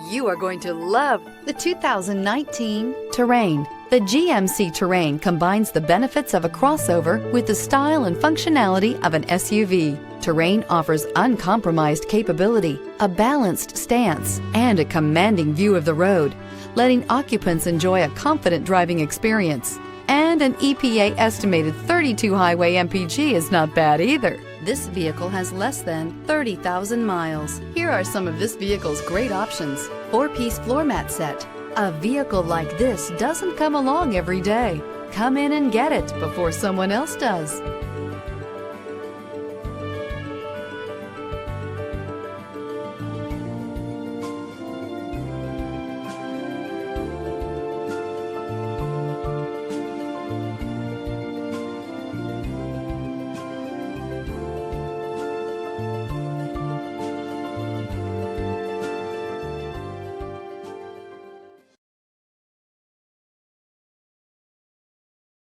You are going to love the 2019 Terrain. The GMC Terrain combines the benefits of a crossover with the style and functionality of an SUV. Terrain offers uncompromised capability, a balanced stance, and a commanding view of the road, letting occupants enjoy a confident driving experience. And an EPA estimated 32 highway MPG is not bad either. This vehicle has less than 30,000 miles. Here are some of this vehicle's great options: 4-piece floor mat set. A vehicle like this doesn't come along every day. Come in and get it before someone else does.